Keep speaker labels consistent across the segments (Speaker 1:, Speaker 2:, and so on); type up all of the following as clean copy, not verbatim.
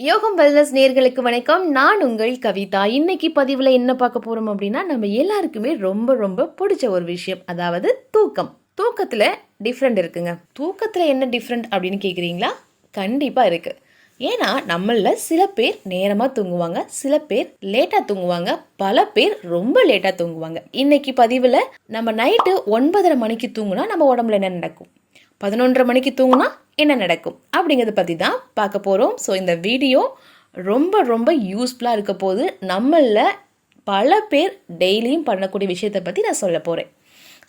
Speaker 1: யோகம் வெல்னஸ் நேர்களுக்கு வணக்கம். நான் உங்கள் கவிதா. இன்னைக்கு பதிவில் என்ன பார்க்க போகிறோம் அப்படின்னா, நம்ம எல்லாருக்குமே ரொம்ப ரொம்ப பிடிச்ச ஒரு விஷயம், அதாவது தூக்கம். தூக்கத்தில் டிஃப்ரெண்ட் இருக்குங்க. தூக்கத்தில் என்ன டிஃப்ரெண்ட் அப்படின்னு கேட்குறீங்களா? கண்டிப்பாக இருக்குது. ஏன்னா நம்மளில் சில பேர் நேரமாக தூங்குவாங்க, சில பேர் லேட்டாக தூங்குவாங்க, பல பேர் ரொம்ப லேட்டாக தூங்குவாங்க. இன்னைக்கு பதிவில் நம்ம நைட்டு 9:30 மணிக்கு தூங்குனா நம்ம உடம்புல என்ன நடக்கும், 11:30 மணிக்கு தூங்குனா என்ன நடக்கும் அப்படிங்கிறத பற்றி தான் பார்க்க போகிறோம். ஸோ இந்த வீடியோ ரொம்ப ரொம்ப யூஸ்ஃபுல்லாக இருக்க போது. நம்மளில் பல பேர் டெய்லியும் பண்ணக்கூடிய விஷயத்தை பற்றி நான் சொல்ல போகிறேன்.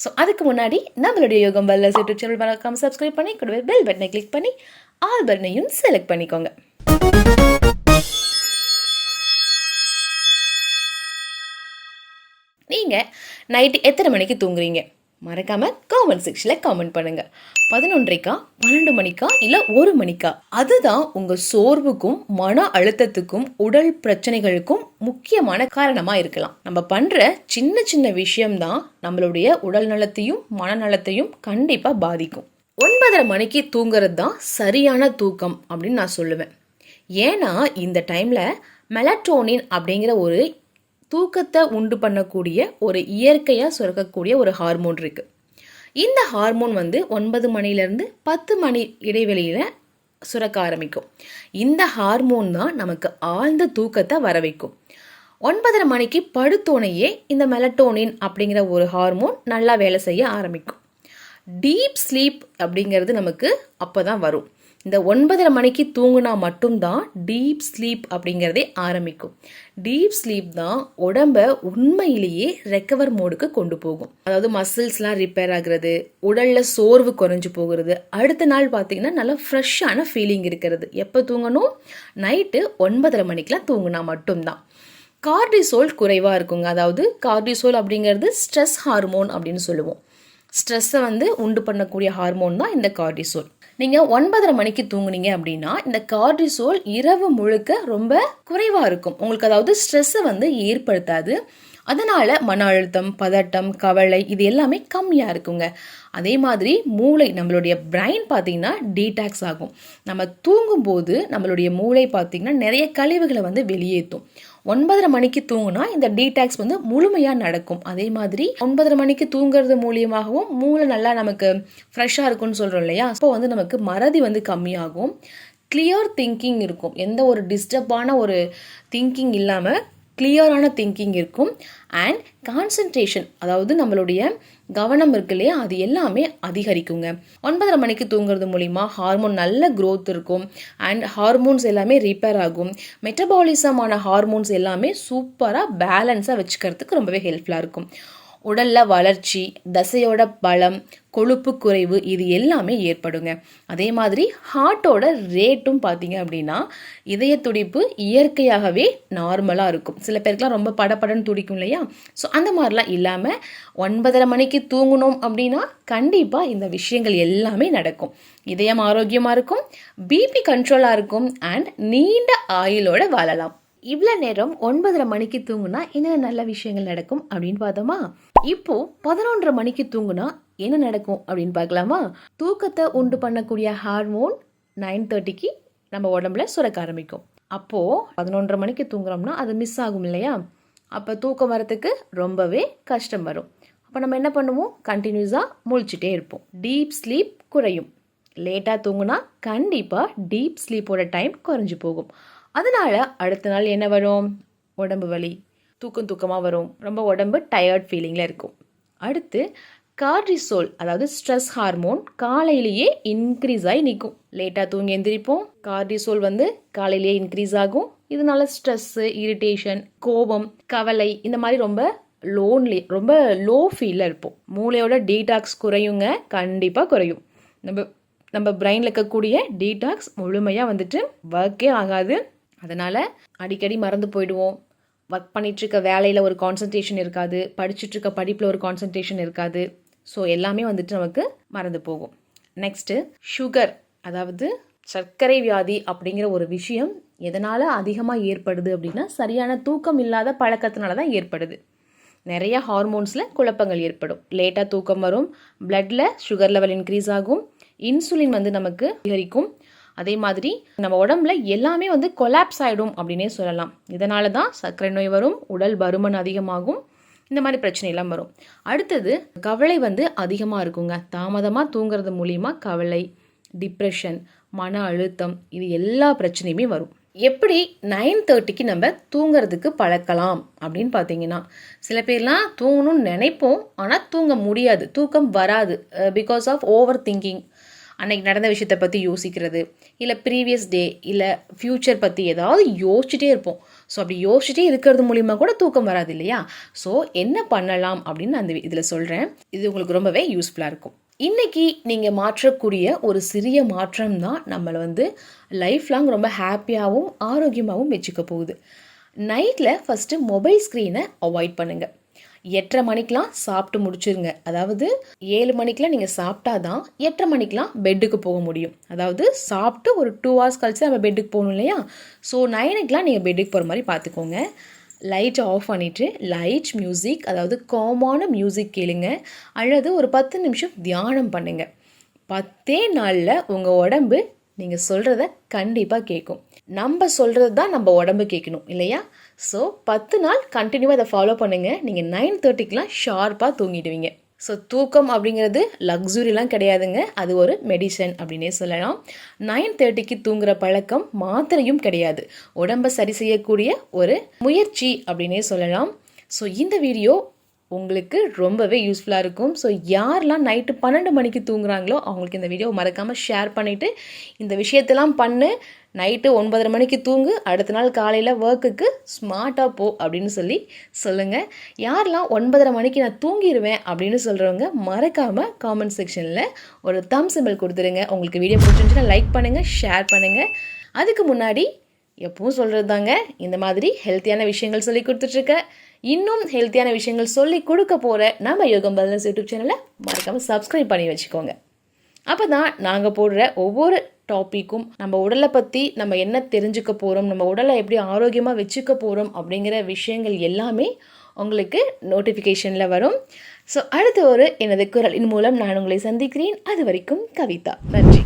Speaker 1: ஸோ அதுக்கு முன்னாடி நம்மளுடைய யோகம் வெல்னஸ் யூடியூப் சேனல் மறக்காம சப்ஸ்கிரைப் பண்ணி கூடவே பெல் பட்டனை கிளிக் பண்ணி ஆல் பட்டனையும் செலக்ட் பண்ணிக்கோங்க. நீங்கள் நைட்டு எத்தனை மணிக்கு தூங்குறீங்க? மறக்காமல் கமெண்ட் செக்ஷனில் கமெண்ட் பண்ணுங்கள். 11:30 12 மணிக்கா இல்லை 1 மணிக்கா? அதுதான் உங்கள் சோர்வுக்கும் மன அழுத்தத்துக்கும் உடல் பிரச்சனைகளுக்கும் முக்கியமான காரணமாக இருக்கலாம். நம்ம பண்ணுற சின்ன சின்ன விஷயம்தான் நம்மளுடைய உடல் நலத்தையும் மனநலத்தையும் கண்டிப்பாக பாதிக்கும். 9:30 மணிக்கு தூங்குறது தான் சரியான தூக்கம் அப்படின்னு நான் சொல்லுவேன். ஏன்னா இந்த டைமில் மெலட்டோனின் அப்படிங்கிற ஒரு தூக்கத்தை உண்டு பண்ணக்கூடிய ஒரு இயற்கையாக சுரக்கக்கூடிய ஒரு ஹார்மோன் இருக்குது. இந்த ஹார்மோன் 9 மணிலேருந்து 10 மணி இடைவெளியில் சுரக்க ஆரம்பிக்கும். இந்த ஹார்மோன் தான் நமக்கு ஆழ்ந்த தூக்கத்தை வர வைக்கும். 9:30 மணிக்கு படுத்தோனையே இந்த மெலட்டோனின் அப்படிங்கிற ஒரு ஹார்மோன் நல்லா வேலை செய்ய ஆரம்பிக்கும். டீப் ஸ்லீப் அப்படிங்கிறது நமக்கு அப்போ தான் வரும். இந்த 9:30 மணிக்கு தூங்குனா மட்டும்தான் டீப் ஸ்லீப் அப்படிங்கிறதே ஆரம்பிக்கும். டீப் ஸ்லீப் தான் உடம்ப உண்மையிலேயே ரெக்கவர் மோடுக்கு கொண்டு போகும். அதாவது மசில்ஸ்லாம் ரிப்பேர் ஆகுறது, உடல்ல சோர்வு குறைஞ்சு போகிறது, அடுத்த நாள் பார்த்தீங்கன்னா நல்லா ஃப்ரெஷ்ஷான ஃபீலிங் இருக்கிறது. எப்போ தூங்கணும்? நைட்டு 9:30 மணிக்கெலாம் தூங்குனா மட்டும்தான். கார்டிசோல் குறைவாக இருக்குங்க. அதாவது கார்டிசோல் அப்படிங்கிறது ஸ்ட்ரெஸ் ஹார்மோன் அப்படின்னு சொல்லுவோம். ஸ்ட்ரெஸ்ஸை உண்டு பண்ணக்கூடிய ஹார்மோன் தான் இந்த கார்டிசோல். நீங்கள் 9:30 மணிக்கு தூங்குனீங்க அப்படின்னா இந்த கார்டிசோல் இரவு முழுக்க ரொம்ப குறைவாக இருக்கும் உங்களுக்கு. அதாவது ஸ்ட்ரெஸ்ஸை ஏற்படுத்தாது. அதனால் மன அழுத்தம், பதட்டம், கவலை இது எல்லாமே கம்மியாக இருக்குங்க. அதே மாதிரி மூளை, நம்மளுடைய பிரைன் பார்த்திங்கன்னா டீடாக்ஸ் ஆகும். நம்ம தூங்கும்போது நம்மளுடைய மூளை பார்த்திங்கன்னா நிறைய கழிவுகளை வெளியேற்றும். 9:30 மணிக்கு தூங்குனா இந்த டீடாக்ஸ் முழுமையாக நடக்கும். அதே மாதிரி 9:30 மணிக்கு தூங்குறது மூலியமாகவும் மூளை நல்லா நமக்கு ஃப்ரெஷ்ஷாக இருக்கும்னு சொல்கிறோம் இல்லையா? அப்போ நமக்கு மறதி கம்மியாகும். கிளியர் திங்கிங் இருக்கும். எந்த ஒரு டிஸ்டர்பான ஒரு திங்கிங் இல்லாமல் கிளியரான திங்கிங் இருக்கும். அண்ட் கான்சன்ட்ரேஷன், அதாவது நம்மளுடைய கவனம் இருக்கு இல்லையா, அது எல்லாமே அதிகரிக்குங்க. 9:30 மணிக்கு தூங்குறது மூலிமா ஹார்மோன் நல்ல க்ரோத் இருக்கும். அண்ட் ஹார்மோன்ஸ் எல்லாமே ரிப்பேர் ஆகும். மெட்டபாலிசமான ஹார்மோன்ஸ் எல்லாமே சூப்பராக பேலன்ஸாக வச்சுக்கிறதுக்கு ரொம்பவே ஹெல்ப்ஃபுல்லாக இருக்கும். உடலில் வளர்ச்சி, தசையோட பலம், கொழுப்பு குறைவு இது எல்லாமே ஏற்படுங்க. அதே மாதிரி ஹார்ட்டோட ரேட்டும் பார்த்தீங்க அப்படின்னா இதய துடிப்பு இயற்கையாகவே நார்மலாக இருக்கும். சில பேருக்குலாம் ரொம்ப படப்படன்னு துடிக்கும் இல்லையா? ஸோ அந்த மாதிரிலாம் இல்லாமல் 9:30 மணிக்கு தூங்கணும் அப்படின்னா கண்டிப்பாக இந்த விஷயங்கள் எல்லாமே நடக்கும். இதயம் ஆரோக்கியமாக இருக்கும், பிபி கண்ட்ரோலாக இருக்கும், அண்ட் நீண்ட ஆயுளோட வாழலாம். இவ்வளோ நேரம் 9:30 மணிக்கு தூங்குனா என்னென்ன நல்ல விஷயங்கள் நடக்கும் அப்படின்னு பார்த்தோமா? இப்போ 11:30 மணிக்கு தூங்குனா என்ன நடக்கும் அப்படின்னு பார்க்கலாமா? தூக்கத்தை உண்டு பண்ணக்கூடிய ஹார்மோன் 9:30க்கு நம்ம உடம்புல சுரக்க ஆரம்பிக்கும். அப்போது 11:30 மணிக்கு தூங்குறோம்னா அது மிஸ் ஆகும் இல்லையா? அப்போ தூக்கம் வரத்துக்கு ரொம்பவே கஷ்டம் வரும். அப்போ நம்ம என்ன பண்ணுவோம்? கண்டினியூஸாக முழிச்சிட்டே இருப்போம். டீப் ஸ்லீப் குறையும். லேட்டாக தூங்குனா கண்டிப்பாக டீப் ஸ்லீப்போட டைம் குறைஞ்சி போகும். அதனால் அடுத்த நாள் என்ன வரும்? உடம்பு வலி, தூக்கமாக வரும், ரொம்ப உடம்பு டயர்ட் ஃபீலிங்கில் இருக்கும். அடுத்து கார்டிசோல், அதாவது ஸ்ட்ரெஸ் ஹார்மோன் காலையிலேயே இன்க்ரீஸ் ஆகி நிற்கும். லேட்டாக தூங்கி எந்திரிப்போம், கார்டிசோல் காலையிலேயே இன்க்ரீஸ் ஆகும். இதனால ஸ்ட்ரெஸ்ஸு, இரிட்டேஷன், கோபம், கவலை இந்த மாதிரி ரொம்ப ரொம்ப லோ ஃபீலில் இருப்போம். மூளையோட டீடாக்ஸ் குறையுங்க, கண்டிப்பாக குறையும். நம்ம பிரெயினில் இருக்கக்கூடிய டீடாக்ஸ் முழுமையாக ஒர்க்கே ஆகாது. அதனால் அடிக்கடி மறந்து போயிடுவோம். ஒர்க் பண்ணிகிட்ருக்க வேலையில் ஒரு கான்சன்ட்ரேஷன் இருக்காது, படிச்சுட்ருக்க படிப்பில் ஒரு கான்சன்ட்ரேஷன் இருக்காது. ஸோ எல்லாமே நமக்கு மறந்து போகும். நெக்ஸ்ட்டு சுகர், அதாவது சர்க்கரை வியாதி அப்படிங்கிற ஒரு விஷயம் எதனால் அதிகமாக ஏற்படுது அப்படின்னா சரியான தூக்கம் இல்லாத பழக்கத்தினால தான் ஏற்படுது. நிறைய ஹார்மோன்ஸில் குழப்பங்கள் ஏற்படும். லேட்டாக தூக்கம் வரும், பிளட்டில் சுகர் லெவல் இன்க்ரீஸ் ஆகும், இன்சுலின் நமக்கு அதிகரிக்கும். அதே மாதிரி நம்ம உடம்புல எல்லாமே வந்து கொலாப்ஸ் ஆகிடும் அப்படின்னே சொல்லலாம். இதனால தான் சர்க்கரை நோய் வரும், உடல் பருமன் அதிகமாகும், இந்த மாதிரி பிரச்சனைலாம் வரும். அடுத்தது கவலை வந்து அதிகமாக இருக்குங்க. தாமதமாக தூங்குறது மூலிமா கவலை, டிப்ரெஷன், மன அழுத்தம், இது எல்லா பிரச்சனையுமே வரும். எப்படி 9:30க்கு நம்ம தூங்குறதுக்கு பழக்கலாம் அப்படின்னு பார்த்தீங்கன்னா, சில பேர்லாம் தூங்கணும்னு நினைப்போம், ஆனால் தூங்க முடியாது, தூக்கம் வராது. Because of over thinking. அன்னைக்கு நடந்த விஷயத்தை பற்றி யோசிக்கிறது, இல்லை ப்ரீவியஸ் டே, இல்லை ஃப்யூச்சர் பற்றி ஏதாவது யோசிச்சுட்டே இருப்போம். ஸோ அப்படி யோசிச்சுட்டே இருக்கிறது மூலிமா கூட தூக்கம் வராது இல்லையா? ஸோ என்ன பண்ணலாம் அப்படின்னு நான் இதில் சொல்கிறேன். இது உங்களுக்கு ரொம்பவே யூஸ்ஃபுல்லாக இருக்கும். இன்றைக்கி நீங்கள் மாற்றக்கூடிய ஒரு சிறிய மாற்றம் தான் நம்மளை வந்து லைஃப் லாங் ரொம்ப ஹாப்பியாகவும் ஆரோக்கியமாகவும் வச்சுக்க போகுது. நைட்டில் ஃபஸ்ட்டு மொபைல் ஸ்க்ரீனை அவாய்ட் பண்ணுங்கள். 8:30 மணிக்கெலாம் சாப்பிட்டு முடிச்சுருங்க. அதாவது 7 மணிக்கெலாம் நீங்கள் சாப்பிட்டா தான் 8:30 மணிக்கெலாம் பெட்டுக்கு போக முடியும். அதாவது சாப்பிட்டு ஒரு 2 hours கழிச்சு நம்ம பெட்டுக்கு போகணும் இல்லையா? ஸோ 9 நீங்கள் பெட்டுக்கு போகிற மாதிரி பார்த்துக்கோங்க. லைட்டை ஆஃப் பண்ணிவிட்டு லைட் மியூசிக், அதாவது காமான மியூசிக் கேளுங்க, அல்லது ஒரு 10 நிமிஷம் தியானம் பண்ணுங்க. 10 நாளில் உங்கள் உடம்பு நீங்கள் சொல்கிறத கண்டிப்பாக கேட்கும். நம்ம சொல்கிறது தான் நம்ம உடம்பு கேட்கணும் இல்லையா? ஸோ 10 நாள் கண்டினியூவாக அதை ஃபாலோ பண்ணுங்கள். நீங்கள் 9:30க்கெலாம் ஷார்ப்பாக தூங்கிடுவீங்க. ஸோ தூக்கம் அப்படிங்கிறது லக்ஸுரிலாம் கிடையாதுங்க, அது ஒரு மெடிசன் அப்படின்னே சொல்லலாம். 9:30க்கு தூங்குற பழக்கம் மாத்திரையும் கிடையாது, உடம்பை சரி செய்யக்கூடிய ஒரு முயற்சி அப்படின்னே சொல்லலாம். ஸோ இந்த வீடியோ உங்களுக்கு ரொம்பவே யூஸ்ஃபுல்லாக இருக்கும். ஸோ யாரெல்லாம் நைட்டு 12 மணிக்கு தூங்குறாங்களோ அவங்களுக்கு இந்த வீடியோ மறக்காமல் ஷேர் பண்ணிவிட்டு, இந்த விஷயத்தெல்லாம் பண்ணு, நைட்டு 9:30 மணிக்கு தூங்கு, அடுத்த நாள் காலையில் ஒர்க்குக்கு ஸ்மார்ட்டாக போ அப்படின்னு சொல்லுங்கள். யாரெல்லாம் 9:30 மணிக்கு நான் தூங்கிடுவேன் அப்படின்னு சொல்கிறவங்க மறக்காமல் காமெண்ட் செக்ஷனில் ஒரு தம் சிம்பிள் கொடுத்துருங்க. உங்களுக்கு வீடியோ பிடிச்சிருந்துச்சுன்னா லைக் பண்ணுங்கள், ஷேர் பண்ணுங்கள். அதுக்கு முன்னாடி எப்பவும் சொல்கிறது தாங்க, இந்த மாதிரி ஹெல்த்தியான விஷயங்கள் சொல்லி கொடுத்துட்ருக்க, இன்னும் ஹெல்த்தியான விஷயங்கள் சொல்லி கொடுக்க போகிற நம்ம யோகம் வெல்னஸ் யூடியூப் சேனலை மறக்காமல் சப்ஸ்கிரைப் பண்ணி வச்சுக்கோங்க. அப்போ தான் நாங்கள் போடுற ஒவ்வொரு டாப்பிக்கும், நம்ம உடலை பற்றி நம்ம என்ன தெரிஞ்சுக்க போகிறோம், நம்ம உடலை எப்படி ஆரோக்கியமாக வச்சுக்க போகிறோம் அப்படிங்கிற விஷயங்கள் எல்லாமே உங்களுக்கு நோட்டிஃபிகேஷனில் வரும். ஸோ அடுத்த ஒரு எனது குரலின் மூலம் நான் உங்களை சந்திக்கிறேன். அது வரைக்கும் கவிதா. நன்றி.